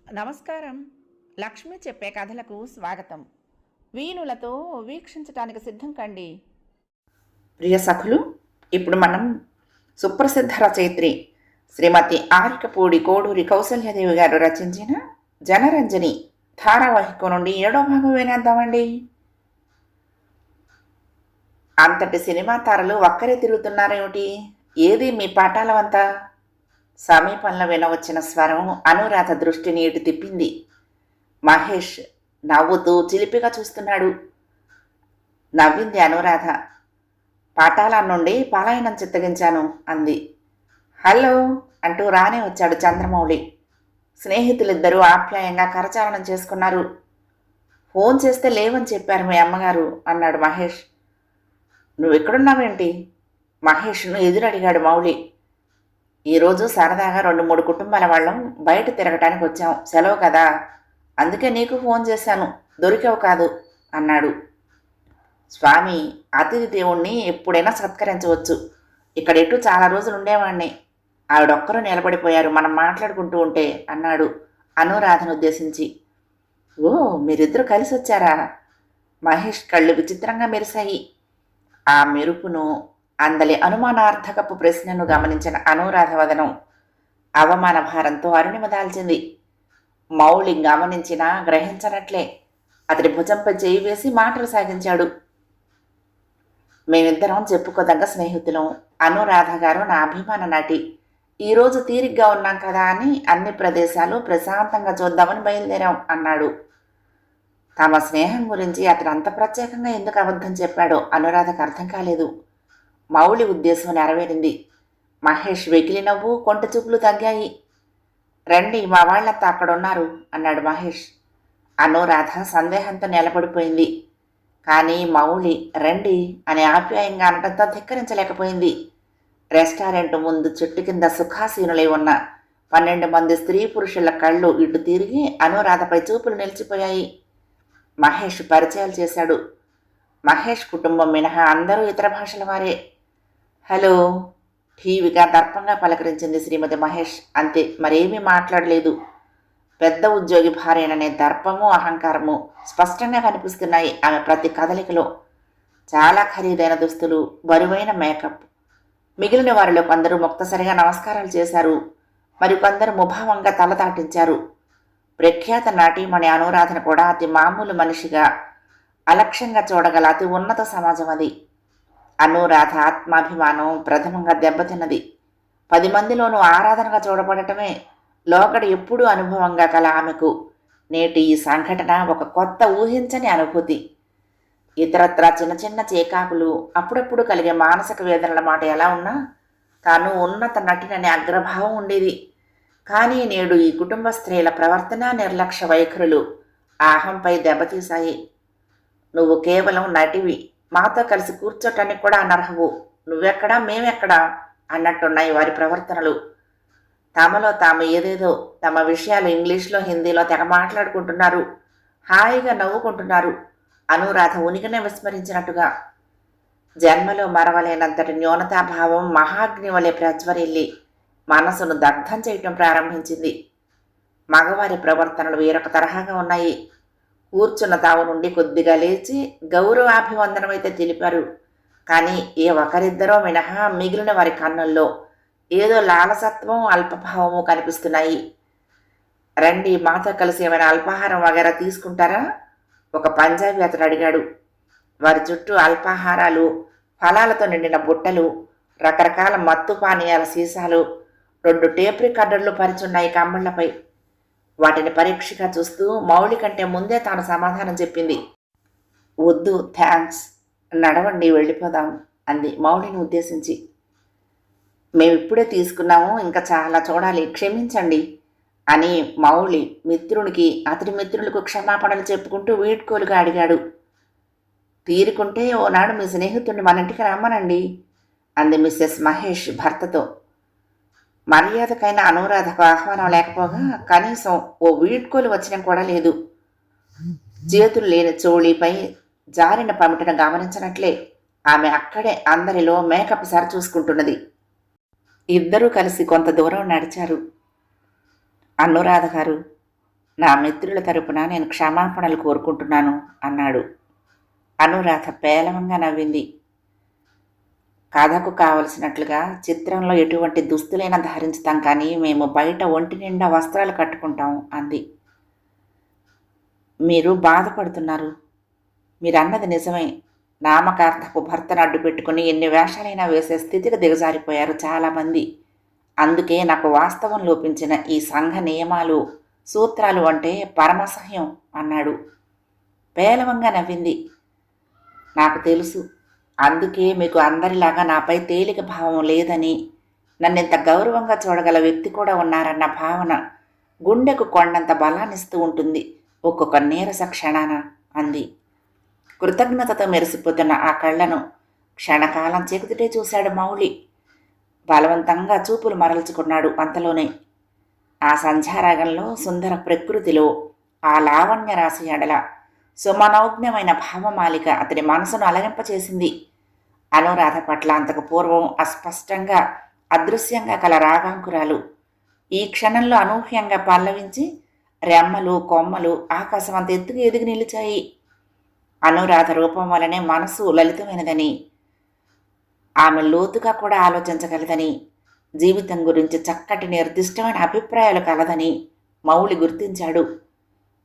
నమస్కారం. లక్ష్మి చెప్పే కథలకు స్వాగతం. వీణులతో వీక్షించటానికి సిద్ధం కండి. ప్రియ సఖులు, ఇప్పుడు మనం సుప్రసిద్ధ రచయిత్రి శ్రీమతి ఆరికపూడి కోడూరి కౌసల్యాదేవి గారు రచించిన జనరంజని ధారావాహిక నుండి 7వ భాగం వినేద్దామండి. అంతటి సినిమా తారలు ఒక్కరే తిరుగుతున్నారేమిటి? ఏది మీ పాఠాలవంతా? సమీపంలో వినవచ్చిన స్వరం అనురాధ దృష్టిని ఇటు తిప్పింది. మహేష్ నవ్వుతూ చిలిపిగా చూస్తున్నాడు. నవ్వింది అనురాధ. పాఠాల నుండి పలాయనం చిత్తగించాను అంది. హలో అంటూ రానే వచ్చాడు చంద్రమౌళి. స్నేహితులిద్దరూ ఆప్యాయంగా కరచాలనం చేసుకున్నారు. ఫోన్ చేస్తే లేవని చెప్పారు మీ అమ్మగారు అన్నాడు మహేష్. నువ్వెక్కడున్నావేంటి? మహేష్ను ఎదురడిగాడు మౌళి. ఈరోజు సరదాగా 2-3 కుటుంబాల వాళ్ళం బయట తిరగటానికి వచ్చాం. సెలవు కదా, అందుకే నీకు ఫోన్ చేశాను. దొరికావు కాదు అన్నాడు. స్వామి, అతిథి దేవుణ్ణి ఎప్పుడైనా సత్కరించవచ్చు. ఇక్కడెటు చాలా రోజులు ఉండేవాణ్ణి. ఆవిడొక్కరూ నిలబడిపోయారు మనం మాట్లాడుకుంటూ ఉంటే అన్నాడు అనురాధను ఉద్దేశించి. ఓ, మీరిద్దరూ కలిసి వచ్చారా? మహేష్ కళ్ళు విచిత్రంగా మెరిశాయి. ఆ మెరుపును, అందలి అనుమానార్థకపు ప్రశ్నను గమనించిన అనురాధ వదనం అవమాన భారంతో అరుణిమ దాల్చింది. మౌళి గమనించినా గ్రహించనట్లే అతడి భుజంపై చేయి వేసి మాటలు సాగించాడు. మేమిద్దరం చెప్పుకోదగ్గ స్నేహితులం. అనురాధ గారు నా అభిమాన నటి. ఈరోజు తీరిగ్గా ఉన్నాం కదా అని అన్ని ప్రదేశాలు ప్రశాంతంగా చూద్దామని బయలుదేరాం అన్నాడు. తమ స్నేహం గురించి అతను అంత ప్రత్యేకంగా ఎందుకు అబద్ధం చెప్పాడో అనురాధకు అర్థం కాలేదు. మౌళి ఉద్దేశం నెరవేరింది. మహేష్ వెకిలి నవ్వు, కొంట చూపులు తగ్గాయి. రండి, మా వాళ్ళంతా అక్కడున్నారు అన్నాడు మహేష్. అనురాధ సందేహంతో నిలబడిపోయింది. కానీ మౌళి రండి అని ఆప్యాయంగా అనటంతో ధిక్కరించలేకపోయింది. రెస్టారెంట్ ముందు చెట్టు కింద సుఖాసీనులై ఉన్న 12 మంది స్త్రీ పురుషుల కళ్ళు ఇటు తిరిగి అనురాధపై చూపులు నిలిచిపోయాయి. మహేష్ పరిచయాలు చేశాడు. మహేష్ కుటుంబం మినహా అందరూ ఇతర భాషల వారే. హలో, ఠీవిగా దర్పంగా పలకరించింది శ్రీమతి మహేష్. అంతే, మరేమీ మాట్లాడలేదు. పెద్ద ఉద్యోగి భార్యననే దర్పము అహంకారము స్పష్టంగా కనిపిస్తున్నాయి ఆమె ప్రతి కదలికలో. చాలా ఖరీదైన దుస్తులు, బరువైన మేకప్. మిగిలిన వారిలో కొందరు ముక్తసరిగా నమస్కారాలు చేశారు. మరికొందరు ముభావంగా తల దాటించారు. ప్రఖ్యాత నటీమణి అనురాధన కూడా అతి మామూలు మనిషిగా, అలక్ష్యంగా చూడగల అతి ఉన్నత సమాజం అది. అనురాధ ఆత్మాభిమానం ప్రథమంగా దెబ్బతిన్నది. 10 మందిలోనూ ఆరాధనగా చూడబడటమే లోకడి ఎప్పుడూ అనుభవంగా కల ఆమెకు నేటి ఈ సంఘటన ఒక కొత్త ఊహించని అనుభూతి. ఇతరత్రా చిన్న చిన్న చేకాకులు, అప్పుడప్పుడు కలిగే మానసిక వేదనల మాట ఎలా ఉన్నా తాను ఉన్నత నటిననే అగ్రభావం ఉండేది. కానీ నేడు ఈ కుటుంబ స్త్రీల ప్రవర్తన, నిర్లక్ష్య వైఖరులు ఆహంపై దెబ్బతీశాయి. నువ్వు కేవలం నటివి, మాతో కలిసి కూర్చోటానికి కూడా అనర్హవు. నువ్వెక్కడా మేమెక్కడా అన్నట్టున్నాయి వారి ప్రవర్తనలు. తమలో తాము ఏదేదో తమ విషయాలు ఇంగ్లీష్లో, హిందీలో తెగ మాట్లాడుకుంటున్నారు. హాయిగా నవ్వుకుంటున్నారు. అనురాధ ఉనికినే విస్మరించినట్టుగా. జన్మలో మరవలేనంతటి న్యూనతాభావం మహాగ్ని వలె ప్రజ్వరిల్లి మనసును దగ్ధం చేయటం ప్రారంభించింది. మగవారి ప్రవర్తనలు వేరొక తరహాగా ఉన్నాయి. కూర్చున్న తావు నుండి కొద్దిగా లేచి గౌరవాభివందనమైతే తెలిపారు. కానీ ఏ ఒకరిద్దరో మినహా మిగిలిన వారి కన్నుల్లో ఏదో లాలసత్వం, అల్పభావము కనిపిస్తున్నాయి. రండి, మాతో కలిసి ఏమైనా అల్పాహారం వగేరా తీసుకుంటారా? ఒక పంజాబీ అతడు అడిగాడు. వారి చుట్టూ అల్పాహారాలు, ఫలాలతో నిండిన బుట్టలు, రకరకాల మత్తు పానీయాల సీసాలు, 2 టేప్ రికార్డర్లు పరిచున్నాయి కమ్మళ్లపై. వాటిని పరీక్షగా చూస్తూ మౌళి కంటే ముందే తాను సమాధానం చెప్పింది. వద్దు, థ్యాంక్స్, నడవండి వెళ్ళిపోదాం అంది మౌళిని ఉద్దేశించి. మేమిప్పుడే తీసుకున్నాము, ఇంకా చాలా చూడాలి, క్షమించండి అని మౌళి మిత్రునికి, అతడి మిత్రులకు క్షమాపణలు చెప్పుకుంటూ వీడ్కోలుగా అడిగాడు. తీరుకుంటే ఓనాడు మీ స్నేహితుడిని మన ఇంటికి రమ్మనండి అంది మిస్సెస్ మహేష్ భర్తతో. మర్యాదకైన అనురాధకు ఆహ్వానం లేకపోగా కనీసం ఓ వీడ్కోలు వచ్చిన కూడా లేదు. చేతులు లేని చోళీపై జారిన పమిటను గమనించినట్లే ఆమె అక్కడే అందరిలో మేకప్ సరి చూసుకుంటున్నది. ఇద్దరూ కలిసి కొంత దూరం నడిచారు. అనురాధ గారు, నా మిత్రుల తరపున నేను క్షమాపణలు కోరుకుంటున్నాను అన్నాడు. అనురాధ పేలవంగా నవ్వింది. కథకు కావలసినట్లుగా చిత్రంలో ఎటువంటి దుస్తులైనా ధరించుతాం, కానీ మేము బయట ఒంటి నిండా వస్త్రాలు కట్టుకుంటాం అంది. మీరు బాధపడుతున్నారు. మీరన్నది నిజమే. నామకార్థపు భర్తను అడ్డు పెట్టుకుని ఎన్ని వేషాలైనా వేసే స్థితికి దిగజారిపోయారు చాలామంది. అందుకే నాకు వాస్తవం లోపించిన ఈ సంఘ నియమాలు, సూత్రాలు అంటే పరమసహ్యం అన్నాడు. పేలవంగా నవ్వింది. నాకు తెలుసు. అందుకే మీకు అందరిలాగా నాపై తేలిక భావం లేదని, నన్నింత గౌరవంగా చూడగల వ్యక్తి కూడా ఉన్నారన్న భావన గుండెకు కొండంత బలాన్నిస్తూ ఉంటుంది ఒక్కొక్క నీరస క్షణాన అంది. కృతజ్ఞతతో మెరిసిపోతున్న ఆ కళ్ళను క్షణకాలం చెకుతుటే చూశాడు మౌళి. బలవంతంగా చూపులు మరల్చుకున్నాడు. అంతలోనే ఆ సంధ్యారాగంలో సుందర ప్రకృతిలో ఆ లావణ్య రాశి ఎడల సుమనౌజ్ఞమైన భావమాలిక అతడి మనసును అలరింపచేసింది. అనురాధ పట్ల అంతకు పూర్వం అస్పష్టంగా అదృశ్యంగా కల రాగాంకురాలు ఈ క్షణంలో అనూహ్యంగా పల్లవించి రెమ్మలు కొమ్మలు ఆకాశమంత ఎత్తుకు ఎదిగి నిలిచాయి. అనురాధ రూపం వలనే మనసు లలితమైనదని, ఆమె లోతుగా కూడా ఆలోచించగలదని, జీవితం గురించి చక్కటి నిర్దిష్టమైన అభిప్రాయాలు కలదని మౌళి గుర్తించాడు.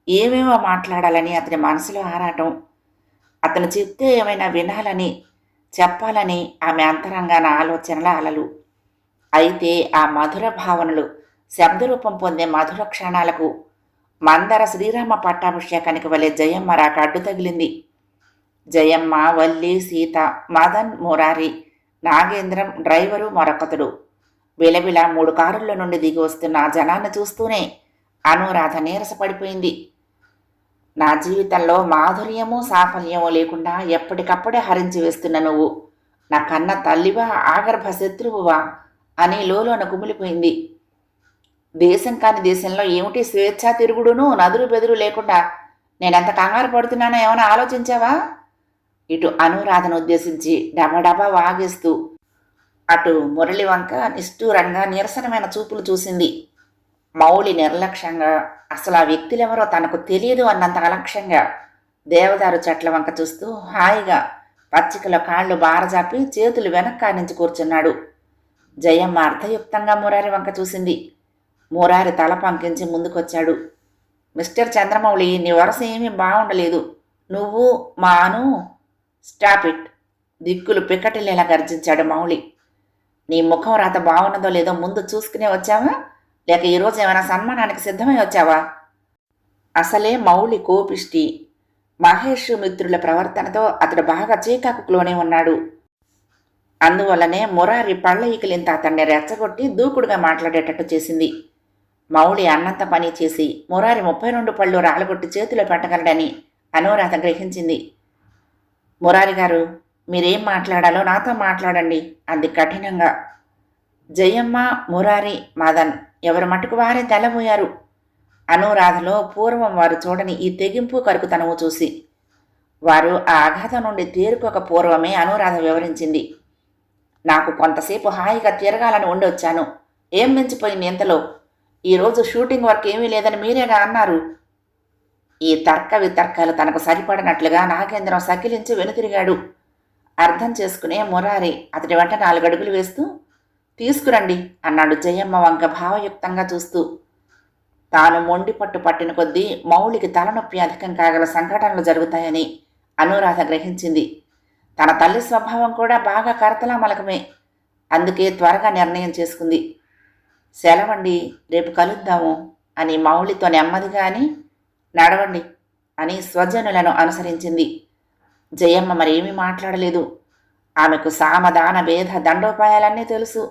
ఏమేమో మాట్లాడాలని అతని మనసులో ఆరాటం. అతను చెప్తే ఏమైనా వినాలని, చెప్పాలని ఆమె అంతరంగాన ఆలోచనల అలలు. అయితే ఆ మధుర భావనలు శబ్దరూపం పొందే మధుర క్షణాలకు మందర శ్రీరామ పట్టాభిషేకానికి వలె జయమ్మ రాక అడ్డు తగిలింది. జయమ్మ, వల్లి, సీత, మదన్, మురారి, నాగేంద్రం, డ్రైవరు మరొకతుడు విలవిల 3 కారుల్లో నుండి దిగి వస్తున్న ఆ జనాన్ని చూస్తూనే అనురాధ నీరసపడిపోయింది. నా జీవితంలో మాధుర్యమో సాఫల్యమో లేకుండా ఎప్పటికప్పుడే హరించి వేస్తున్న నువ్వు నా కన్న తల్లివా, ఆగర్భ శత్రువువా అని లోలోన కుమిలిపోయింది. దేశం కాని దేశంలో ఏమిటి స్వేచ్ఛా తిరుగుడును, నదులు బెదురు లేకుండా నేనెంత కంగారు పడుతున్నానో ఏమైనా ఆలోచించావా? ఇటు అనురాధను ఉద్దేశించి డబడబా వాగేస్తూ అటు మురళి వంక నిష్ఠూరంగా నిరసనమైన చూపులు చూసింది. మౌళి నిర్లక్ష్యంగా, అసలు ఆ వ్యక్తులెవరో తనకు తెలియదు అన్నంత అలక్ష్యంగా దేవదారు చెట్ల వంక చూస్తూ హాయిగా పచ్చికలో కాళ్ళు బారజాపి చేతులు వెనక్కానించి కూర్చున్నాడు. జయమ్మ అర్థయుక్తంగా మురారి వంక చూసింది. మురారి తల పంకించి ముందుకొచ్చాడు. మిస్టర్ చంద్రమౌళి, నీ వరస ఏమీ బాగుండలేదు. నువ్వు మా అను. Stop it. దిక్కులు పిక్కటిల్లేలా గర్జించాడు మౌళి. నీ ముఖం రాత బాగున్నదో లేదో ముందు చూసుకునే వచ్చావా, లేక ఈరోజు ఏమైనా సన్మానానికి సిద్ధమై వచ్చావా? అసలే మౌళి కోపిష్టి. మహేష్ మిత్రుల ప్రవర్తనతో అతడు బాగా చీకాకులోనే ఉన్నాడు. అందువల్లనే మురారి పళ్ళ ఈకలింత అతన్ని రెచ్చగొట్టి దూకుడుగా మాట్లాడేటట్టు చేసింది. మౌళి అన్నంత పని చేసి మురారి 32 పళ్ళు రాలగొట్టి చేతిలో పెట్టగలడని అనురాధ గ్రహించింది. మురారి గారు, మీరేం మాట్లాడాలో నాతో మాట్లాడండి అంది కఠినంగా. జయమ్మ, మురారి, మదన్ ఎవరి మటుకు వారే తెల్లబోయారు. అనురాధలో పూర్వం వారు చూడని ఈ తెగింపు కరుకుతనము చూసి. వారు ఆ ఆఘాతం నుండి తేరుకోక పూర్వమే అనురాధ వివరించింది. నాకు కొంతసేపు హాయిగా తిరగాలని ఉండి వచ్చాను. ఏం మించిపోయింది ఇంతలో? ఈరోజు షూటింగ్ వర్క్ ఏమీ లేదని మీరేగా అన్నారు. ఈ తర్క వితర్కాలు తనకు సరిపడినట్లుగా నాగేంద్రం సకిలించి వెనుతిరిగాడు. అర్థం చేసుకునే మురారి అతడి వెంట 4 అడుగులు వేస్తూ తీసుకురండి అన్నాడు జయమ్మ వంక భావయుక్తంగా చూస్తూ. తాను మొండి పట్టు పట్టిన కొద్దీ మౌళికి తలనొప్పి అధికం కాగల సంఘటనలు జరుగుతాయని అనురాధ గ్రహించింది. తన తల్లి స్వభావం కూడా బాగా కరతలామలకమే. అందుకే త్వరగా నిర్ణయం చేసుకుంది. సెలవండి, రేపు కలుద్దాము అని మౌళితో నెమ్మదిగా అని నడవండి అని స్వజనులను అనుసరించింది. జయమ్మ మరేమీ మాట్లాడలేదు. ఆమెకు సామదాన భేద దండోపాయాలన్నీ తెలుసు.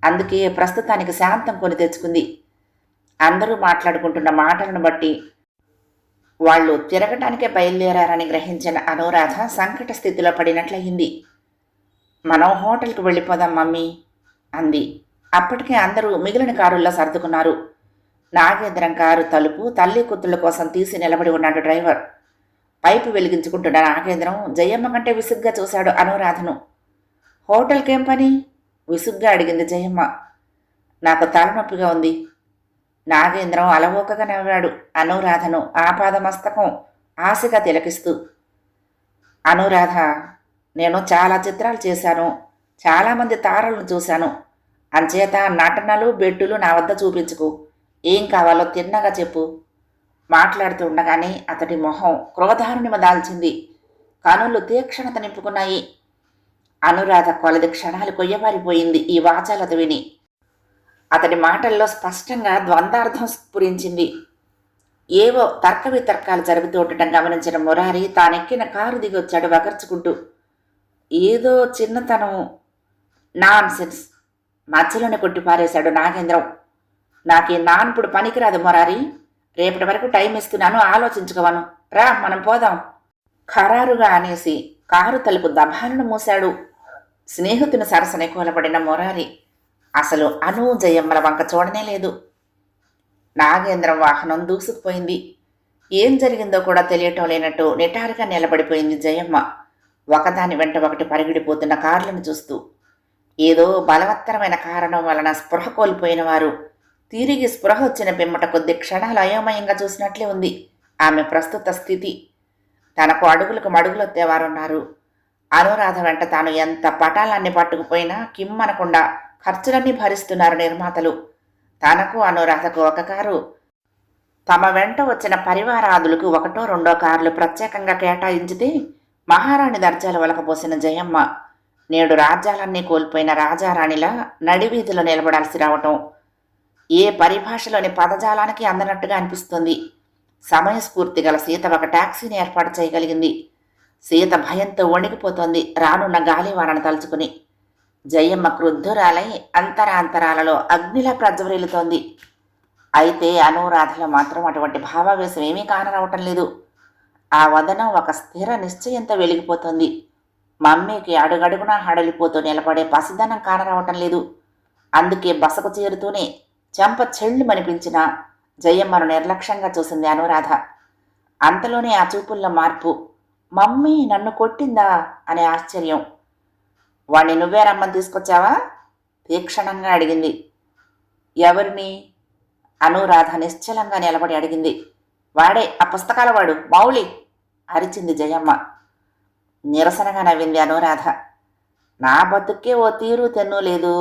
అందుకే ప్రస్తుతానికి శాంతం కొని తెచ్చుకుంది. అందరూ మాట్లాడుకుంటున్న మాటలను బట్టి వాళ్ళు తిరగటానికే బయలుదేరారని గ్రహించిన అనురాధ సంకట స్థితిలో పడినట్లయింది. మనం హోటల్కి వెళ్ళిపోదాం మమ్మీ అంది. అప్పటికే అందరూ మిగిలిన కారుల్లో సర్దుకున్నారు. నాగేంద్రం కారు తలుపు తల్లి కూతుళ్ళ కోసం తీసి నిలబడి ఉన్నాడు డ్రైవర్. పైపు వెలిగించుకుంటున్న నాగేంద్రం జయమ్మ కంటే విసుగ్గా చూశాడు అనురాధను. హోటల్కేం పని? విసుగ్గా అడిగింది జయమ్మ. నాకు తలనొప్పిగా ఉంది. నాగేంద్రం అలవోకగా నవ్వాడు అనురాధను ఆపాదమస్తకం ఆశగా తిలకిస్తూ. అనురాధ, నేను చాలా చిత్రాలు చేశాను, చాలామంది తారలను చూశాను. అంచేత నటనలు బెట్టులు నా వద్ద చూపించుకు. ఏం కావాలో తిన్నగా చెప్పు. మాట్లాడుతూ ఉండగానే అతడి మొహం క్రోధారుణిమ దాల్చింది. కనులు తీక్షణత నింపుకున్నాయి. అనురాధ కొలది క్షణాలు కొయ్యబారిపోయింది ఈ వాచాలత విని. అతడి మాటల్లో స్పష్టంగా ద్వంద్వార్థం స్ఫురించింది. ఏవో తర్క వితర్కాలు జరుగుతూ ఉండటం గమనించిన మురారి తానెక్కిన కారు దిగొచ్చాడు వగర్చుకుంటూ. ఏదో చిన్నతనం. నాన్సెన్స్! మధ్యలోనే కొట్టిపారేశాడు నాగేంద్రం. నాకీ నాన్పుడు పనికిరాదు మురారి. రేపటి వరకు టైం ఇస్తున్నాను, ఆలోచించుకోవను. రా, మనం పోదాం. ఖరారుగా అనేసి కారు తలుపు దభాలను మూశాడు. స్నేహితుని సరసనే కూలబడిన మురారి అసలు అను జయమ్మల వంక చూడనే లేదు. నాగేంద్రం వాహనం దూసుకుపోయింది. ఏం జరిగిందో కూడా తెలియటం లేనట్టు నిటారుగా నిలబడిపోయింది జయమ్మ, ఒకదాని వెంట ఒకటి పరిగిడిపోతున్న కార్లను చూస్తూ. ఏదో బలవత్తరమైన కారణం వలన స్పృహ కోల్పోయిన వారు తిరిగి స్పృహ వచ్చిన పిమ్మట కొద్ది క్షణాలు అయోమయంగా చూసినట్లే ఉంది ఆమె ప్రస్తుత స్థితి. తనకు అడుగులకు మడుగులొత్తేవారున్నారు. అనురాధ వెంట తాను ఎంత పటాలన్నీ పట్టుకుపోయినా కిమ్మనకుండా ఖర్చులన్నీ భరిస్తున్నారు నిర్మాతలు. తనకు అనురాధకు ఒక కారు, తమ వెంట వచ్చిన పరివారాదులకు ఒకటో రెండో కార్లు ప్రత్యేకంగా కేటాయించితే మహారాణి దర్జాలు వలకపోసిన జయమ్మ నేడు రాజ్యాలన్నీ కోల్పోయిన రాజారాణిలా నడివీధిలో నిలబడాల్సి రావటం ఏ పరిభాషలోని పదజాలానికి అందనట్టుగా అనిపిస్తుంది. సమయస్ఫూర్తి గల సీత ఒక టాక్సీని ఏర్పాటు చేయగలిగింది. సీత భయంతో వణికిపోతోంది రానున్న గాలివానను తలుచుకుని. జయమ్మ క్రుద్ధురాలై అంతరాంతరాలలో అగ్నిలా ప్రజ్వరిల్లుతోంది. అయితే అనురాధలో మాత్రం అటువంటి భావావేశం ఏమీ కానరావటం లేదు. ఆ వదనం ఒక స్థిర నిశ్చయంతో వెలిగిపోతోంది. మమ్మీకి అడుగడుగునా హడలిపోతూ నిలబడే పసిదనం కానరావటం లేదు. అందుకే బసకు చేరుతూనే చెంప చెళ్ళుమనిపించిన జయమ్మను నిర్లక్ష్యంగా చూసింది అనురాధ. అంతలోనే ఆ చూపుల్లో మార్పు. మమ్మీ నన్ను కొట్టిందా అనే ఆశ్చర్యం. వాణ్ణి నువ్వే రమ్మని తీసుకొచ్చావా? తీక్షణంగా అడిగింది. ఎవరిని? అనురాధ నిశ్చలంగా నిలబడి అడిగింది. వాడే, ఆ పుస్తకాల వాడు, మౌళి అరిచింది జయమ్మ. నిరసనగా నవ్వింది అనురాధ. నా బతుక్కే ఓ తీరు తెన్ను లేదు.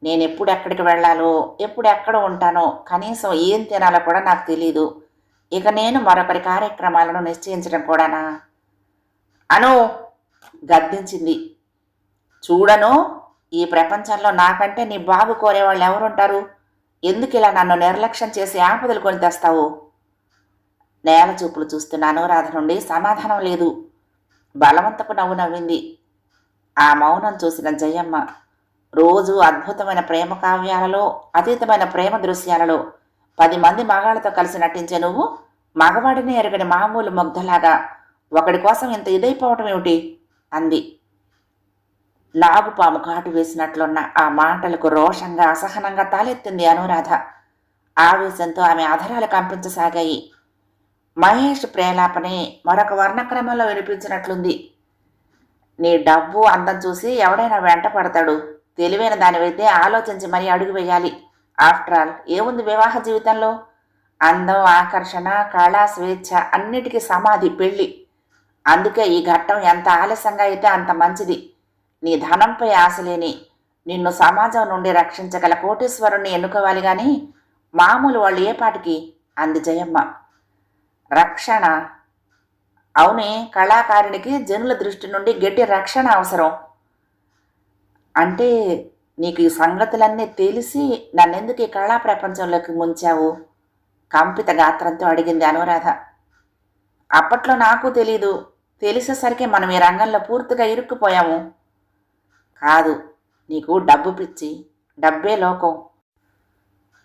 నేనెప్పుడు ఎక్కడికి వెళ్ళాలో, ఎప్పుడు ఎక్కడ ఉంటానో, కనీసం ఏం తినాలో కూడా నాకు తెలీదు. ఇక నేను మరొకరి కార్యక్రమాలను నిశ్చయించడం కూడానా? అను గద్దించింది. చూడను, ఈ ప్రపంచంలో నాకంటే నీ బాగు కోరేవాళ్ళు ఎవరుంటారు? ఎందుకు ఇలా నన్ను నిర్లక్ష్యం చేసి ఆపదలు కొని తెస్తావు? నేల చూపులు చూస్తున్న అనురాధ నుండి సమాధానం లేదు. బలవంతపు నవ్వు నవ్వింది. ఆ మౌనం చూసిన జయమ్మ రోజు అద్భుతమైన ప్రేమ కావ్యాలలో, అతీతమైన ప్రేమ దృశ్యాలలో 10 మంది మగాళ్ళతో కలిసి నటించే నువ్వు మగవాడిని ఎరగని మామూలు ముగ్ధలాగా ఒకడి కోసం ఇంత ఇదైపోవటం ఏమిటి? అంది. నాగుపాము కాటు వేసినట్లున్న ఆ మాటలకు రోషంగా అసహనంగా తాలెత్తింది అనురాధ. ఆవేశంతో ఆమె అధరాలు కంపించసాగాయి. మహేష్ ప్రేలాపనే మరొక వర్ణక్రమంలో వినిపించినట్లుంది. నీ డబ్బు అందం చూసి ఎవడైనా వెంట పడతాడు. తెలివైన దానివైతే ఆలోచించి మరీ అడుగు వేయాలి. ఆఫ్టర్ ఆల్ ఏముంది వివాహ జీవితంలో? అందం, ఆకర్షణ, కళ, స్వేచ్ఛ అన్నిటికీ సమాధి పెళ్ళి. అందుకే ఈ ఘట్టం ఎంత ఆలస్యంగా అయితే అంత మంచిది. నీ ధనంపై ఆశలేని నిన్ను సమాజం నుండి రక్షించగల కోటీశ్వరుణ్ణి ఎన్నుకోవాలి గాని మామూలు వాళ్ళు ఏ పాటికి? అంది జయమ్మ. రక్షణ? అవునే, కళాకారునికి జనుల దృష్టి నుండి గట్టి రక్షణ అవసరం. అంటే నీకు ఈ సంగతులన్నీ తెలిసి నన్నెందుకు ఈ కళా ప్రపంచంలోకి ముంచావు? కంపిత గాత్రంతో అడిగింది అనురాధ. అప్పట్లో నాకు తెలీదు. తెలిసేసరికి మనం ఈ రంగంలో పూర్తిగా ఇరుక్కుపోయాము. కాదు, నీకు డబ్బు పిచ్చి, డబ్బే లోకం.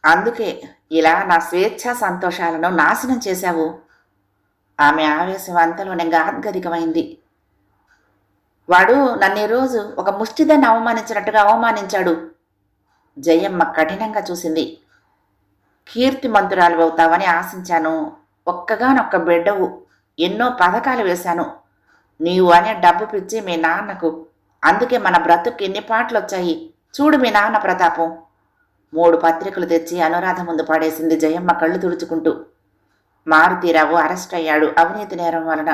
అందుకే ఇలా నా స్వేచ్ఛా సంతోషాలను నాశనం చేశావు. ఆమె ఆవేశం అంతలోనే గాద్గదికమైంది. వాడు నన్ను ఈరోజు ఒక ముష్టిదాన్ని అవమానించినట్టుగా అవమానించాడు. జయమ్మ కఠినంగా చూసింది. కీర్తిమంతురాలు అవుతావని ఆశించాను. ఒక్కగానొక్క బిడ్డవు. ఎన్నో పథకాలు వేశాను. నీవు అనే డబ్బు పిచ్చి మీ నాన్నకు. అందుకే మన బ్రతుకు ఎన్ని పాటలు వచ్చాయి. చూడు మీ నాన్న ప్రతాపం. 3 పత్రికలు తెచ్చి అనురాధ ముందు పడేసింది జయమ్మ కళ్ళు తుడుచుకుంటూ. మారుతీరావు అరెస్ట్ అయ్యాడు అవినీతి నేరం వలన.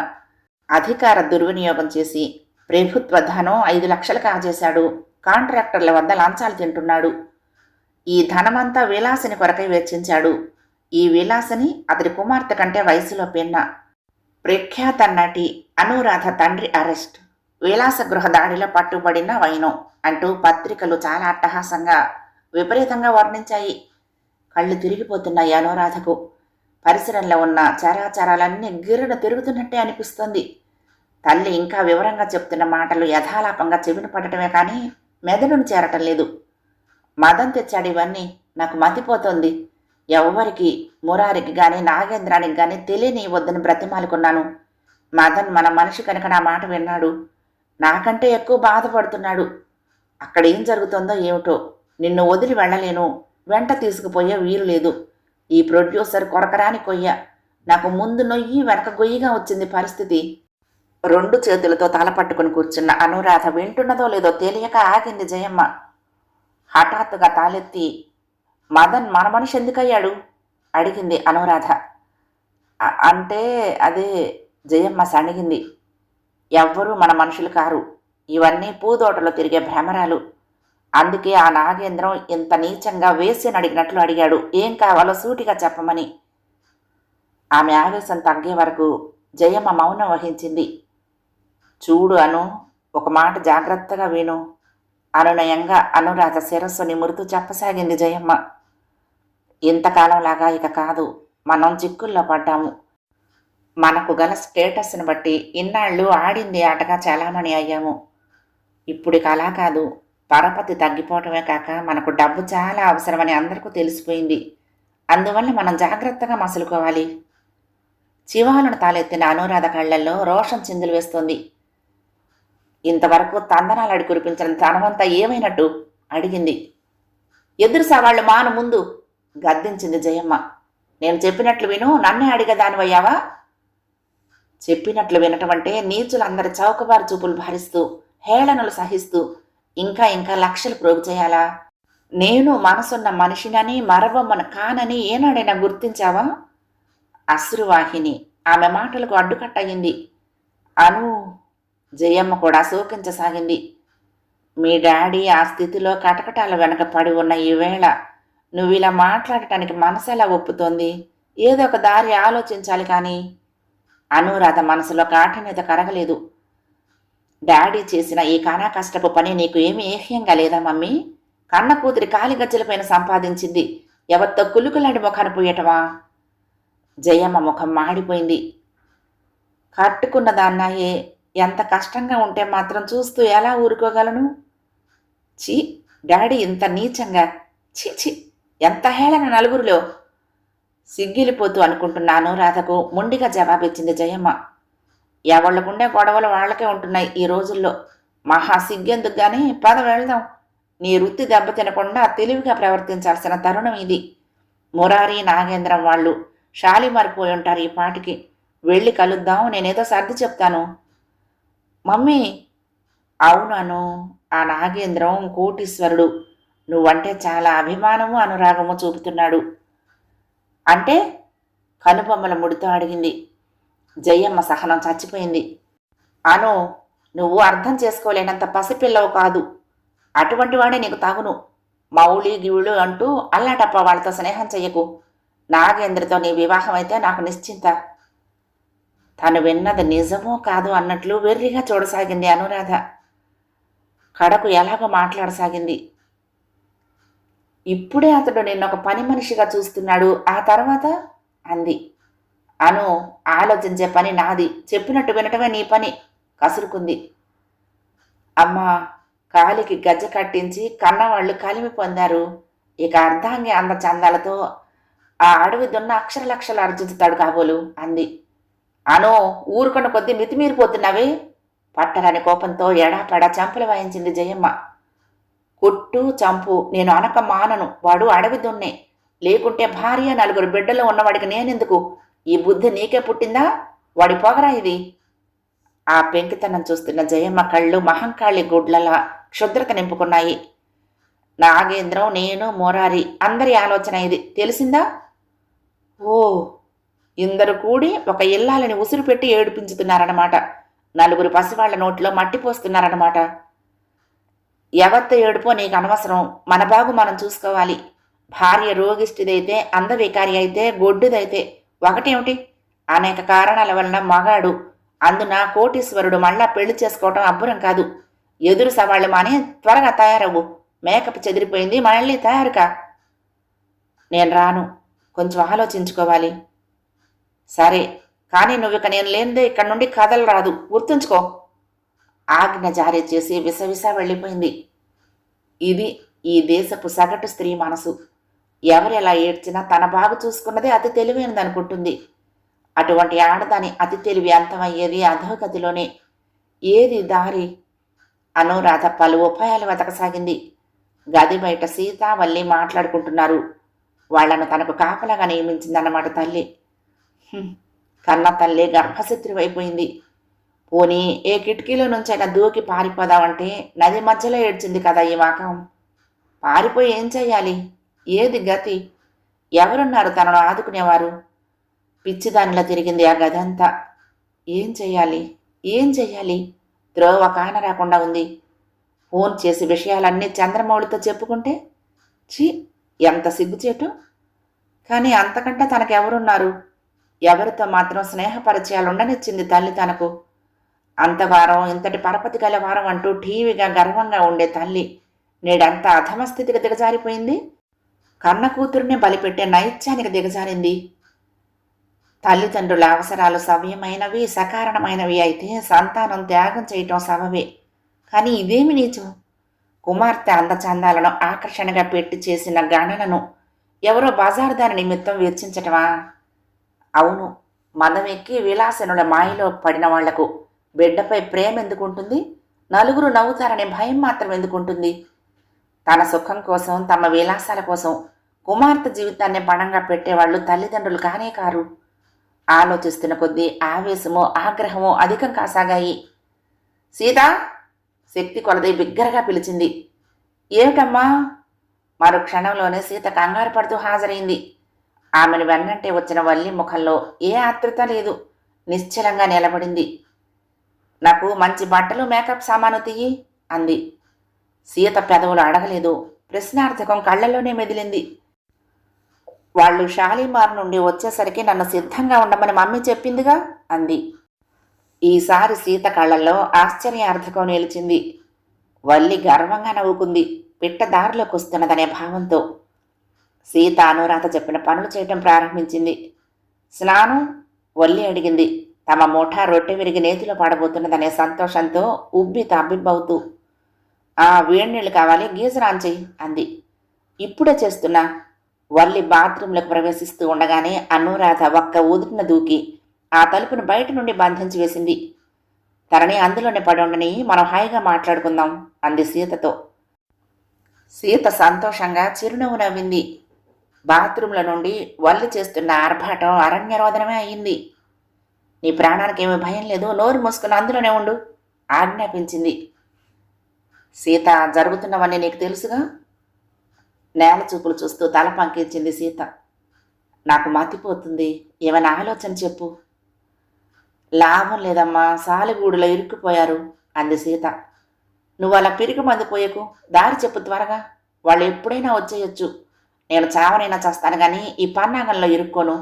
అధికార దుర్వినియోగం చేసి ప్రభుత్వ ధనం 5 లక్షలు కాజేశాడు. కాంట్రాక్టర్ల వద్ద లంచాలు తింటున్నాడు. ఈ ధనమంతా విలాసిని కొరకై వెచ్చించాడు. ఈ విలాసిని అతడి కుమార్తె కంటే వయసులో పిన్న. ప్రఖ్యాత నటి అనురాధ తండ్రి అరెస్ట్. విలాస గృహ దాడిలో పట్టుబడిన వైనం అంటూ పత్రికలు చాలా అట్టహాసంగా విపరీతంగా వర్ణించాయి. కళ్ళు తిరిగిపోతున్నాయి అనురాధకు. పరిసరంలో ఉన్న చరాచరాలన్నీ గిర్రన తిరుగుతున్నట్టే అనిపిస్తుంది. తల్లి ఇంకా వివరంగా చెప్తున్న మాటలు యథాలాపంగా చెవిన పడటమే కానీ మెదడును చేరటం లేదు. మదన్ తెచ్చాడు ఇవన్నీ, నాకు మతిపోతోంది. ఎవ్వరికి మురారికి గాని నాగేంద్రానికి గాని తెలియని వద్దని బ్రతిమాలుకున్నాను. మదన్ మన మనిషి కనుక నా మాట విన్నాడు. నాకంటే ఎక్కువ బాధపడుతున్నాడు. అక్కడ ఏం జరుగుతుందో ఏమిటో. నిన్ను వదిలి వెళ్ళలేను. వెంట తీసుకుపోయే వీలు లేదు. ఈ ప్రొడ్యూసర్ కొరకరాని కొయ్య. నాకు ముందు నొయ్యి వెనక గొయ్యిగా వచ్చింది పరిస్థితి. 2 చేతులతో తల పట్టుకుని కూర్చున్న అనురాధ వింటున్నదో లేదో తెలియక ఆగింది జయమ్మ. హఠాత్తుగా తాలెత్తి, మదన్ మన మనిషి ఎందుకయ్యాడు అడిగింది అనురాధ. అంటే అదే జయమ్మ సణిగింది. ఎవ్వరూ మన మనుషులు కారు. ఇవన్నీ పూదోటలో తిరిగే భ్రమరాలు. అందుకే ఆ నాగేంద్రం ఇంత నీచంగా వేసిని అడిగినట్లు అడిగాడు. ఏం కావాలో సూటిగా చెప్పమని. ఆమె ఆవేశం తగ్గే వరకు జయమ్మ మౌనం వహించింది. చూడు అను, ఒక మాట జాగ్రత్తగా విను అనునయంగా అనురాధ శిరస్సు నిమురుతూ చెప్పసాగింది జయమ్మ. ఇంతకాలంలాగా ఇక కాదు. మనం చిక్కుల్లో పడ్డాము. మనకు గల స్టేటస్ని బట్టి ఇన్నాళ్ళు ఆడింది ఆటగా చలామణి అయ్యాము. ఇప్పుడిక అలా కాదు. పరపతి తగ్గిపోవటమే కాక మనకు డబ్బు చాలా అవసరమని అందరికీ తెలిసిపోయింది. అందువల్ల మనం జాగ్రత్తగా మసులుకోవాలి. చివాలను తాలెత్తిన అనురాధ కళ్లల్లో రోషం చిందులు వేస్తోంది. ఇంతవరకు తందనాలాడి కురిపించిన తనమంతా ఏమైనట్టు అడిగింది. ఎదురు సవాళ్లు మాను ముందు గద్దించింది జయమ్మ. నేను చెప్పినట్లు విను, నన్నే అడిగేదానివయ్యావా? చెప్పినట్లు వినటం అంటే నీచులందరి చౌకబారు చూపులు భరిస్తూ హేళనలు సహిస్తూ ఇంకా ఇంకా లక్షలు ప్రోగు చేయాలా? నేను మనసున్న మనిషినని మరబొమ్మను కానని ఏనాడైనా గుర్తించావా? అశ్రువాహిని ఆమె మాటలకు అడ్డుకట్టయింది. అను జయమ్మ కూడా శోకించసాగింది. మీ డాడీ ఆ స్థితిలో కటకటాల వెనక పడి ఉన్న ఈవేళ నువ్విలా మాట్లాడటానికి మనసెలా ఒప్పుతోంది? ఏదో ఒక దారి ఆలోచించాలి కానీ. అనురాధ మనసులో కాఠిన్యత కరగలేదు. డాడీ చేసిన ఈ కానా కష్టపు పని నీకు ఏమీ ఏహ్యంగా లేదా మమ్మీ? కన్న కూతురి కాలిగజ్జలపైన సంపాదించింది ఎవరితో కులుకులాడి ముఖాన్ని పోయటమా? జయమ్మ ముఖం మాడిపోయింది. కట్టుకున్న దాన్నాయే ఎంత కష్టంగా ఉంటే మాత్రం చూస్తూ ఎలా ఊరుకోగలను? ఛీ, డాడీ ఇంత నీచంగా! ఛీ ఛీ, ఎంత హేళన నలుగురిలో! సిగ్గిలిపోతూ అనుకుంటున్నాను రాధకు మొండిగా జవాబిచ్చింది జయమ్మ. ఎవళ్లకుండే గొడవలు వాళ్లకే ఉంటున్నాయి ఈ రోజుల్లో. మహా సిగ్గెందుకు గాని పద వెళ్దాం. నీ వృత్తి దెబ్బతినకుండా తెలివిగా ప్రవర్తించాల్సిన తరుణం ఇది. మురారి నాగేంద్రం వాళ్ళు షాలిమారిపోయి ఉంటారు ఈ పాటికి. వెళ్ళి కలుద్దాం, నేనేదో సర్ది చెప్తాను. మమ్మీ! అవునను, ఆ నాగేంద్రం కోటీశ్వరుడు. నువ్వంటే చాలా అభిమానము అనురాగము చూపుతున్నాడు. అంటే? కనుబొమ్మల ముడితో అడిగింది. జయమ్మ సహనం చచ్చిపోయింది. అను, నువ్వు అర్థం చేసుకోలేనంత పసిపిల్లవు కాదు. అటువంటి వాడే నీకు తగును. మౌళి గివులు అంటూ అల్లాటప్ప వాళ్ళతో స్నేహం చెయ్యకు. నాగేంద్రతో నీ వివాహం అయితే నాకు నిశ్చింత. తను విన్నది నిజమో కాదు అన్నట్లు వెర్రిగా చూడసాగింది అనురాధ. కడకు ఎలాగో మాట్లాడసాగింది. ఇప్పుడే అతడు నిన్నొక పని మనిషిగా చూస్తున్నాడు, ఆ తర్వాత అంది. అను, ఆలోచించే పని నాది, చెప్పినట్టు వినటమే నీ పని కసురుకుంది. అమ్మా, కాలికి గజ్జ కట్టించి కన్నవాళ్లు కలిమి పొందారు. ఇక అర్ధాంగి అందచందాలతో ఆ అడవి దున్న అక్షరలక్షలు అర్జించుతాడు కాబోలు అంది. అను, ఊరుకొండ కొద్దీ మితిమీరిపోతున్నావే పట్టరాని కోపంతో ఎడాపెడా చంపలు వాయించింది జయమ్మ. కొట్టు చంపు నేను అనక మానను. వాడు అడవి దున్నే. లేకుంటే భార్య 4 బిడ్డలు ఉన్నవాడికి నేనెందుకు? ఈ బుద్ధి నీకే పుట్టిందా? వాడి పొగరా ఇది? ఆ పెంకితనం చూస్తున్న జయమ్మ కళ్ళు మహంకాళి గుడ్లలా క్షుద్రత నింపుకున్నాయి. నాగేంద్రం, నేను, మురారి అందరి ఆలోచన ఇది, తెలిసిందా? ఓ, ఇందరు కూడి ఒక ఇల్లాలని ఉసురు పెట్టి ఏడిపించుతున్నారన్నమాట. నలుగురు పసివాళ్ల నోట్లో మట్టి పోస్తున్నారన్నమాట. ఎవత్త ఏడుపో నీకు అనవసరం. మన బాగు మనం చూసుకోవాలి. భార్య రోగిష్టిదైతే, అందవికారి అయితే, గొడ్డుదైతే ఒకటేమిటి? అనేక కారణాల వలన మగాడు, అందున కోటీశ్వరుడు మళ్ళా పెళ్లి చేసుకోవటం అబ్బురం కాదు. ఎదురు సవాళ్లు మాని త్వరగా తయారవ్వు. మేకప్ చెదిరిపోయింది, మళ్ళీ తయారుకా. నేను రాను, కొంచెం ఆలోచించుకోవాలి. సరే, కానీ నువ్వు ఇక నేను లేనిదే ఇక్కడి నుండి కథలు రాదు, గుర్తుంచుకో. ఆజ్ఞ జారీ చేసి విసవిస వెళ్ళిపోయింది. ఇది ఈ దేశపు సగటు స్త్రీ మనసు. ఎవరెలా ఏడ్చినా తన బాగు చూసుకున్నదే అతి తెలివైనదనుకుంటుంది. అటువంటి ఆడదాని అతి తెలివి అంతమయ్యేది అధోగతిలోనే. ఏది దారి? అనురాధ పలు ఉపాయాలు వెతకసాగింది. గది బయట సీత, వల్లి మాట్లాడుకుంటున్నారు. వాళ్లను తనకు కాపలాగా నియమించిందన్నమాట తల్లి. కన్న తల్లి గర్భశత్రువైపోయింది. పోనీ ఏ కిటికీలో నుంచైనా దూకి పారిపోదామంటే నది మధ్యలో ఏడ్చింది కదా ఈ వాకం. పారిపోయి ఏం చెయ్యాలి? ఏది గతి? ఎవరున్నారు తనను ఆదుకునేవారు? పిచ్చిదానిలా తిరిగింది ఆ గదంతా. ఏం చెయ్యాలి? ఏం చెయ్యాలి? త్రోవ కాన రాకుండా ఉంది. ఫోన్ చేసి విషయాలన్నీ చంద్రమౌళితో చెప్పుకుంటే ఛీ, ఎంత సిగ్గుచేటు. కానీ అంతకంటే తనకెవరున్నారు? ఎవరితో మాత్రం స్నేహపరిచయాలు ఉండనిచ్చింది తల్లి తనకు? అంతవారం, ఇంతటి పరపతి గల వారం అంటూ ఠీవిగా గర్వంగా ఉండే తల్లి నేడంతా అధమస్థితికి దిగజారిపోయింది. కన్న కూతురునే బలిపెట్టే నైత్యానికి దిగజారింది. తల్లిదండ్రుల అవసరాలు సవ్యమైనవి, సకారణమైనవి అయితే సంతానం త్యాగం చేయటం సవవే. కానీ ఇదేమి నీచం? కుమార్తె అందచందాలను ఆకర్షణగా పెట్టి చేసిన గణనను ఎవరో బజారుదారి నిమిత్తం వెచ్చించటమా? అవును, మదమెక్కి విలాసనుల మాయలో పడిన వాళ్లకు బిడ్డపై ప్రేమ ఎందుకుంటుంది? నలుగురు నవ్వుతారనే భయం మాత్రం ఎందుకుంటుంది? తన సుఖం కోసం, తమ విలాసాల కోసం కుమార్తె జీవితాన్ని పణంగా పెట్టేవాళ్లు తల్లిదండ్రులు కానే కారు. ఆలోచిస్తున్న కొద్దీ ఆవేశమో ఆగ్రహమో అధికం కాసాగాయి. సీత! శక్తి కొలది బిగ్గరగా పిలిచింది. ఏమిటమ్మా? మరో క్షణంలోనే సీత కంగారు పడుతూ హాజరైంది. ఆమెను వెన్నంటే వచ్చిన వల్లి ముఖంలో ఏ ఆతృత లేదు. నిశ్చలంగా నిలబడింది. నాకు మంచి బట్టలు, మేకప్ సామాను తీయి అంది. సీత పెదవులు అడగలేదు. ప్రశ్నార్థకం కళ్లలోనే మెదిలింది. వాళ్ళు షాలీమార్ నుండి వచ్చేసరికి నన్ను సిద్ధంగా ఉండమని మమ్మీ చెప్పిందిగా అంది. ఈసారి సీత కళ్ళల్లో ఆశ్చర్యార్థకం నిలిచింది. వల్లి గర్వంగా నవ్వుకుంది, పిట్ట దారిలోకి వస్తున్నదనే భావంతో. సీత అనురాధ చెప్పిన పనులు చేయటం ప్రారంభించింది. స్నానం? వల్లి అడిగింది, తమ ముఠా రొట్టె విరిగి నేతిలో పడబోతున్నదనే సంతోషంతో ఉబ్బి తబ్బిబ్బవుతూ. వేడినీళ్ళు కావాలి, గీజర్ ఆన్ చెయ్యి అంది. ఇప్పుడే చేస్తున్నా. వల్లి బాత్రూంలోకి ప్రవేశిస్తూ ఉండగానే అనురాధ ఒక్క ఊదుటిన దూకి ఆ తలుపును బయట నుండి బంధించి వేసింది. తనని అందులోనే పడుండని మనం హాయిగా మాట్లాడుకుందాం అంది సీతతో. సీత సంతోషంగా చిరునవ్వు నవ్వింది. బాత్రూంలో నుండి వల్లి చేస్తున్న ఆర్భాటం అరణ్యరోదనమే అయింది. నీ ప్రాణానికి ఏమీ భయం లేదు, నోరు మూసుకుని అందులోనే ఉండు ఆజ్ఞాపించింది. సీత, జరుగుతున్నవన్నీ నీకు తెలుసుగా? నేల చూపులు చూస్తూ తల పంకించింది సీత. నాకు మతిపోతుంది, ఏమైనా ఆలోచన చెప్పు. లాభం లేదమ్మా, సాలిగూడులో ఇరుక్కుపోయారు అంది సీత. నువ్వు అలా పిరికి మంది పోయకు, దారి చెప్పు త్వరగా. వాళ్ళు ఎప్పుడైనా వచ్చేయొచ్చు. నేను చావనైనా చేస్తాను కానీ ఈ పన్నాగంలో ఇరుక్కోను.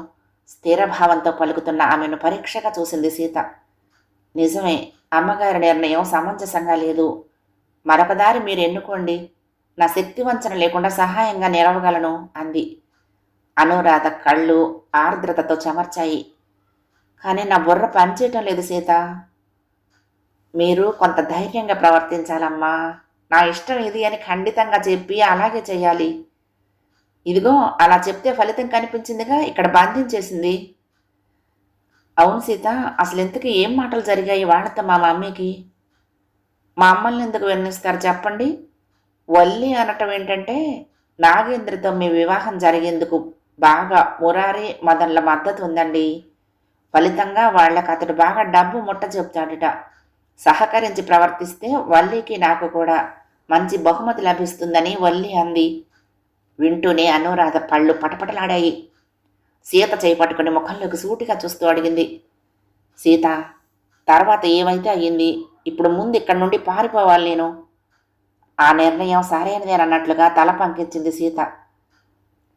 స్థిరభావంతో పలుకుతున్న ఆమెను పరీక్షగా చూసింది సీత. నిజమే, అమ్మగారి నిర్ణయం సమంజసంగా లేదు. మరొక దారి మీరు ఎన్నుకోండి. నా శక్తి వంచన లేకుండా సహాయంగా నిలవగలను అంది. అనురాధ కళ్ళు ఆర్ద్రతతో చెమర్చాయి. కానీ నా బుర్ర పనిచేయటం లేదు సీత. మీరు కొంత ధైర్యంగా ప్రవర్తించాలమ్మా. నా ఇష్టం ఇది అని ఖండితంగా చెప్పి అలాగే చెయ్యాలి. ఇదిగో అలా చెప్తే ఫలితం కనిపించిందిగా, ఇక్కడ బంధించేసింది. అవును సీత, అసలు ఇంతకీ ఏం మాటలు జరిగాయి వాళ్ళతో మా మమ్మీకి? మా అమ్మల్ని ఎందుకు విన్నిస్తారు చెప్పండి? వల్లి అనటం ఏంటంటే, నాగేంద్రతో మీ వివాహం జరిగేందుకు బాగా మురారి, మదన్ల మద్దతు ఉందండి. ఫలితంగా వాళ్ళకి అతడు బాగా డబ్బు ముట్ట చెప్తాడట. సహకరించి ప్రవర్తిస్తే వల్లికి నాకు కూడా మంచి బహుమతి లభిస్తుందని వల్లి అంది. వింటూనే అనురాధ పళ్ళు పటపటలాడాయి. సీత చేయి పట్టుకుని ముఖంలోకి సూటిగా చూస్తూ అడిగింది. సీత, తర్వాత ఏమైతే అయ్యింది, ఇప్పుడు ముందు ఇక్కడి నుండి పారిపోవాలి నేను. ఆ నిర్ణయం సరైనదేనన్నట్లుగా తల పంకించింది సీత.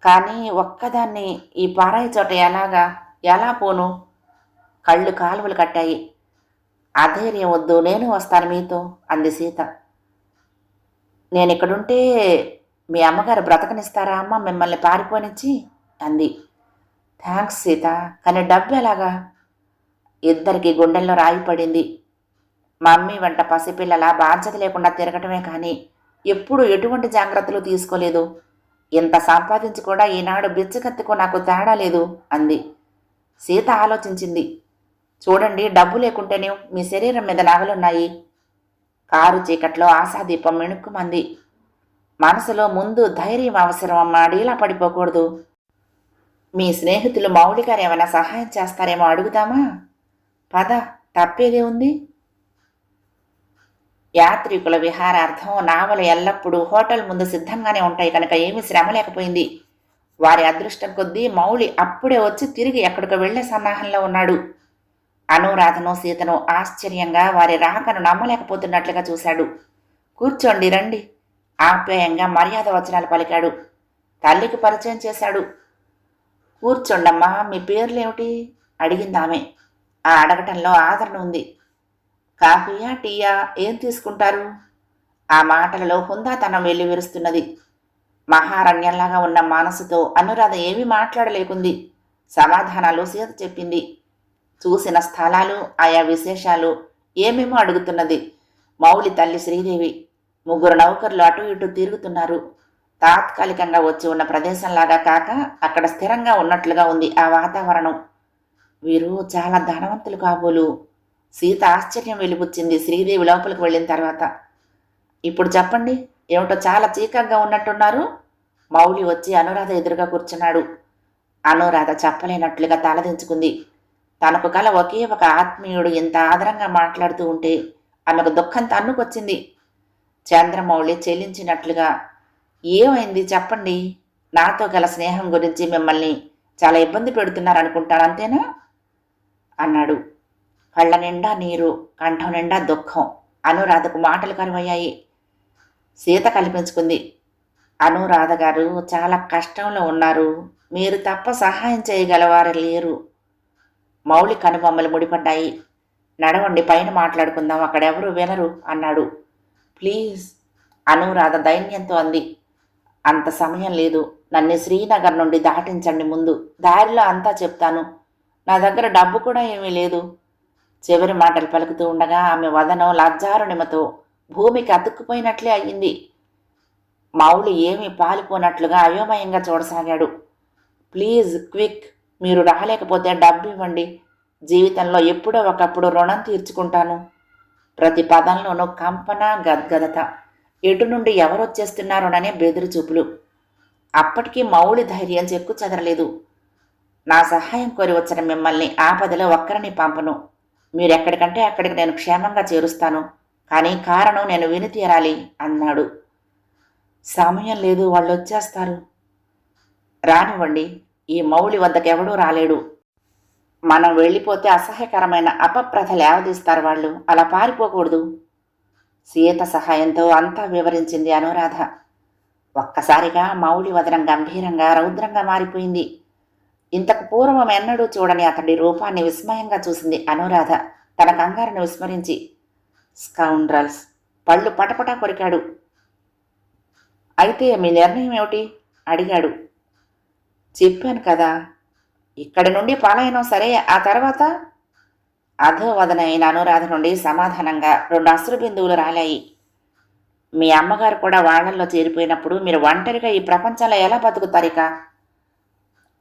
కానీ ఒక్కదాన్ని ఈ పారాయి చోట ఎలా పోను? కళ్ళు కాలువలు కట్టాయి. అధైర్యం వద్దు, నేను వస్తాను మీతో అంది సీత. నేనిక్కడుంటే మీ అమ్మగారు బ్రతకనిస్తారా అమ్మ మిమ్మల్ని పారిపోనిచ్చి అంది. థ్యాంక్స్ సీత, కానీ డబ్బు ఎలాగా? ఇద్దరికి గుండెల్లో రాయి పడింది. మమ్మీ వెంట పసిపిల్లల బాధ్యత లేకుండా తిరగటమే కానీ ఎప్పుడు ఎటువంటి జాగ్రత్తలు తీసుకోలేదు. ఇంత సంపాదించి కూడా ఈనాడు బిచ్చకత్తికో నాకు తేడా లేదు అంది. సీత ఆలోచించింది. చూడండి, డబ్బు లేకుంటేనే మీ శరీరం మీద నగలున్నాయి. కారు చీకట్లో ఆశాదీపం మిణుక్కుమంది. మనసులో ముందు ధైర్యం అవసరం అమ్మా, డీలా పడిపోకూడదు. మీ స్నేహితులు మౌళి గారు ఏమైనా సహాయం చేస్తారేమో అడుగుదామా? పద, తప్పేదే ఉంది. యాత్రికుల విహారార్థం నావలు ఎల్లప్పుడూ హోటల్ ముందు సిద్ధంగానే ఉంటాయి కనుక ఏమీ శ్రమ లేకపోయింది. వారి అదృష్టం కొద్దీ మౌళి అప్పుడే వచ్చి తిరిగి ఎక్కడికో వెళ్లే సన్నాహంలో ఉన్నాడు. అనురాధను సీతను ఆశ్చర్యంగా వారి రాకను నమ్మలేకపోతున్నట్లుగా చూశాడు. కూర్చోండి, రండి ఆప్యాయంగా మర్యాద వచనాలు పలికాడు. తల్లికి పరిచయం చేశాడు. కూర్చోండమ్మా, మీ పేర్లేమిటి అడిగిందామె. ఆ అడగటంలో ఆదరణ ఉంది. కాఫీయా, టీయా, ఏం తీసుకుంటారు? ఆ మాటలలో హుందాతనం వెల్లివిరుస్తున్నది. మహారణ్యంలాగా ఉన్న మనసుతో అనురాధ ఏమీ మాట్లాడలేకుంది. సమాధానాలు సీత చెప్పింది. చూసిన స్థలాలు, ఆయా విశేషాలు ఏమేమో అడుగుతున్నది. మౌళి తల్లి శ్రీదేవి. 3 నౌకర్లు అటు ఇటు తిరుగుతున్నారు. తాత్కాలికంగా వచ్చి ఉన్న ప్రదేశంలాగా కాక అక్కడ స్థిరంగా ఉన్నట్లుగా ఉంది ఆ వాతావరణం. వీరు చాలా ధనవంతులు కాబోలు. సీత ఆశ్చర్యం వెలిబుచ్చింది శ్రీదేవి లోపలికి వెళ్ళిన తర్వాత. ఇప్పుడు చెప్పండి, ఏమిటో చాలా చీకగా ఉన్నట్టున్నారు. మౌళి వచ్చి అనురాధ ఎదురుగా కూర్చున్నాడు. అనురాధ చెప్పలేనట్లుగా తలదించుకుంది. తనకు కల ఒకే ఒక ఆత్మీయుడు ఇంత ఆదరంగా మాట్లాడుతూ ఉంటే ఆమెకు దుఃఖం తన్నుకొచ్చింది. చంద్రమౌళి చెల్లించినట్లుగా, ఏమైంది చెప్పండి, నాతో గల స్నేహం గురించి మిమ్మల్ని చాలా ఇబ్బంది పెడుతున్నారనుకుంటాను, అంతేనా అన్నాడు. కళ్ళ నిండా నీరు, కంఠం నిండా దుఃఖం. అనురాధకు మాటలు కరువయ్యాయి. సీత కల్పించుకుంది. అనురాధ గారు చాలా కష్టంలో ఉన్నారు. మీరు తప్ప సహాయం చేయగలవారు లేరు. మౌళి కనుబొమ్మలు ముడిపడ్డాయి. నడవండి, పైన మాట్లాడుకుందాం, అక్కడెవరూ వినరు అన్నాడు. ప్లీజ్ అనురాధ దైన్యంతో అంది. అంత సమయం లేదు. నన్ను శ్రీనగర్ నుండి దాటించండి ముందు. దారిలో అంతా చెప్తాను. నా దగ్గర డబ్బు కూడా ఏమీ లేదు. చివరి మాటలు పలుకుతూ ఉండగా ఆమె వదనం లజ్జారుణిమతో భూమికి అతుక్కుపోయినట్లే అయ్యింది. మౌళి ఏమీ పాలిపోనట్లుగా అయోమయంగా చూడసాగాడు. ప్లీజ్ క్విక్, మీరు రాలేకపోతే డబ్బు ఇవ్వండి. జీవితంలో ఎప్పుడో ఒకప్పుడు రుణం తీర్చుకుంటాను. ప్రతి పదంలోనూ కంపన, గద్గదత. ఎటు నుండి ఎవరొచ్చేస్తున్నారోననే బెదిరి చూపులు. అప్పటికీ మౌళి ధైర్యం చెక్కు చెదరలేదు. నా సహాయం కోరి వచ్చిన మిమ్మల్ని ఆపదలో ఒక్కరిని పంపను. మీరెక్కడికంటే అక్కడికి నేను క్షేమంగా చేరుస్తాను. కానీ కారణం నేను విని తీరాలి అన్నాడు. సమయం లేదు, వాళ్ళు వచ్చేస్తారు. రానివ్వండి, ఈ మౌళి వద్దకెవడూ రాలేడు. మనం వెళ్ళిపోతే అసహ్యకరమైన అపప్రథ లేవదీస్తారు వాళ్ళు. అలా పారిపోకూడదు. సీత సహాయంతో అంతా వివరించింది అనురాధ. ఒక్కసారిగా మౌళి వదనం గంభీరంగా, రౌద్రంగా మారిపోయింది. ఇంతకు పూర్వం ఎన్నడూ చూడని అతడి రూపాన్ని విస్మయంగా చూసింది అనురాధ, తన కంగారును విస్మరించి. స్కౌండ్రల్స్, పళ్ళు పటపటా కొరికాడు. అయితే మీ నిర్ణయం ఏమిటి అడిగాడు. చెప్పాను కదా, ఇక్కడి నుండి పాలైనం, సరే ఆ తర్వాత? అధోవదన అయిన అనురాధ నుండి సమాధానంగా 2 అశ్రు బిందువులు రాలాయి. మీ అమ్మగారు కూడా వాళ్లల్లో చేరిపోయినప్పుడు మీరు ఒంటరిగా ఈ ప్రపంచంలో ఎలా బతుకుతారిక?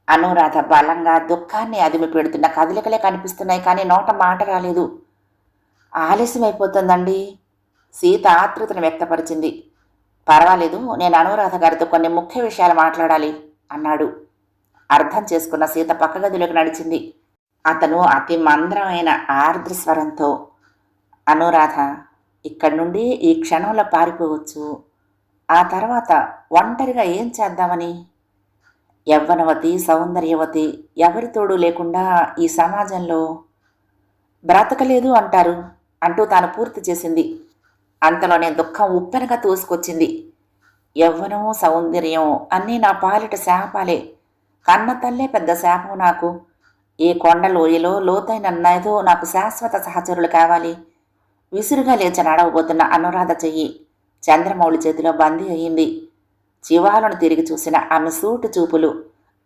అనురాధ బలంగా దుఃఖాన్ని అదిమి పెడుతున్న కదలికలే కనిపిస్తున్నాయి, కానీ నోట మాట రాలేదు. ఆలస్యమైపోతుందండి, సీత ఆతృతను వ్యక్తపరిచింది. పర్వాలేదు, నేను అనురాధ గారితో కొన్ని ముఖ్య విషయాలు మాట్లాడాలి అన్నాడు. అర్థం చేసుకున్న సీత పక్క గదిలోకి నడిచింది. అతను అతి మంద్రమైన ఆర్ద్ర స్వరంతో, అనురాధ, ఇక్కడి నుండి ఈ క్షణంలో పారిపోవచ్చు. ఆ తర్వాత ఒంటరిగా ఏం చేద్దామని? యవ్వనవతి, సౌందర్యవతి, ఎవరి తోడు లేకుండా ఈ సమాజంలో బ్రతకలేదు అంటారు అంటూ తాను పూర్తి చేసింది. అంతలోనే దుఃఖం ఉప్పెనగా తోసుకొచ్చింది. యవ్వనం, సౌందర్యం అన్నీ నా పాలిట శాపాలే. కన్న తల్లే పెద్ద శాపం నాకు. ఈ కొండ లోయలో లోతైన నదో నాకు శాశ్వత సహచరులు కావాలి. విసురుగా లేచి నడవబోతున్న అనురాధ చెయ్యి చంద్రమౌళి చేతిలో బందీ అయింది. చివాలను తిరిగి చూసిన ఆమె సూటు చూపులు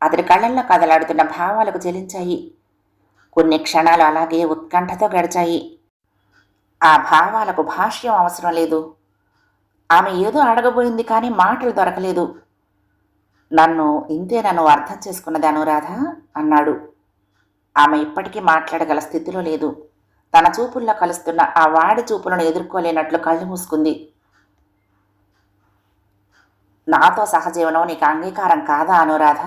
అతడి కళ్ళల్లో కదలాడుతున్న భావాలకు చెలించాయి. కొన్ని క్షణాలు అలాగే ఉత్కంఠతో గడిచాయి. ఆ భావాలకు భాష్యం అవసరం లేదు. ఆమె ఏదో అడగబోయింది, కానీ మాటలు దొరకలేదు. నన్ను అర్థం చేసుకున్నది అనురాధ అన్నాడు. ఆమె ఇప్పటికీ మాట్లాడగల స్థితిలో లేదు. తన చూపుల్లో కలుస్తున్న ఆ వాడి చూపులను ఎదుర్కోలేనట్లు కళ్ళు మూసుకుంది. నాతో సహజీవనం నీకు అంగీకారం కాదా అనురాధ?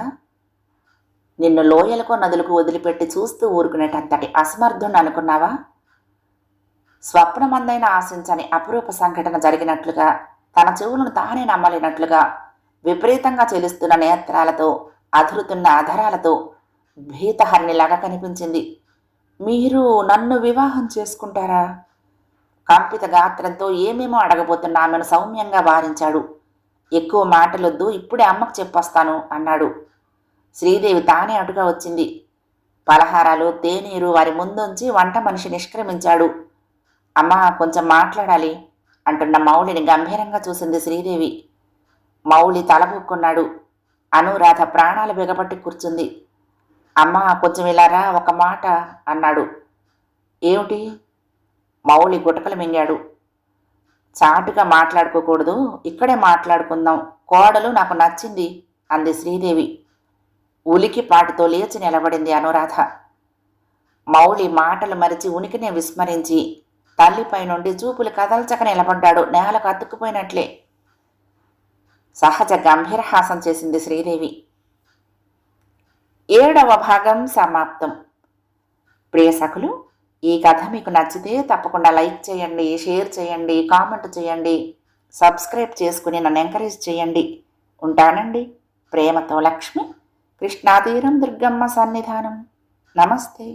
నిన్ను లోయలకు నదులకు వదిలిపెట్టి చూస్తూ ఊరుకునేటంతటి అసమర్థుణ్ణి అనుకున్నావా? స్వప్నమందైనా ఆశించని అపురూప సంఘటన జరిగినట్లుగా, తన చెవులను తానే నమ్మలేనట్లుగా, విపరీతంగా చెలుస్తున్న నేత్రాలతో, అదురుతున్న అధరాలతో భీతహరిణిలాగా కనిపించింది. మీరు నన్ను వివాహం చేసుకుంటారా? కంపిత గాత్రంతో ఏమేమో అడగబోతున్న ఆమెను సౌమ్యంగా వారించాడు. ఎక్కువ మాటలొద్దు, ఇప్పుడే అమ్మకు చెప్పొస్తాను అన్నాడు. శ్రీదేవి తానే అటుగా వచ్చింది. పలహారాలు, తేనీరు వారి ముందుంచి వంట మనిషి నిష్క్రమించాడు. అమ్మా, కొంచెం మాట్లాడాలి అంటున్న మౌళిని గంభీరంగా చూసింది శ్రీదేవి. మౌళి తలబూక్కున్నాడు. అనురాధ ప్రాణాలు బిగపట్టి కూర్చుంది. అమ్మా, కొంచెం ఇలా రా, ఒక మాట అన్నాడు. ఏమిటి? మౌళి గుటకలు మింగాడు. చాటుగా మాట్లాడుకోకూడదు, ఇక్కడే మాట్లాడుకుందాం. కోడలు నాకు నచ్చింది అంది శ్రీదేవి. ఉలికిపాటుతో లేచి నిలబడింది అనురాధ. మౌళి మాటలు మరిచి ఉనికినే విస్మరించి తల్లిపై నుండి చూపులు కదల్చక నిలబడ్డాడు, నేలకు అతుక్కుపోయినట్లే. సహజ గంభీరహాసం చేసింది శ్రీదేవి. 7వ భాగం సమాప్తం. ప్రియ సఖులు, ఈ కథ మీకు నచ్చితే తప్పకుండా లైక్ చేయండి, షేర్ చేయండి, కామెంట్ చేయండి, సబ్స్క్రైబ్ చేసుకుని నన్ను ఎంకరేజ్ చేయండి. ఉంటానండి. ప్రేమతో లక్ష్మి, కృష్ణాతీరం దుర్గమ్మ సన్నిధానం. నమస్తే.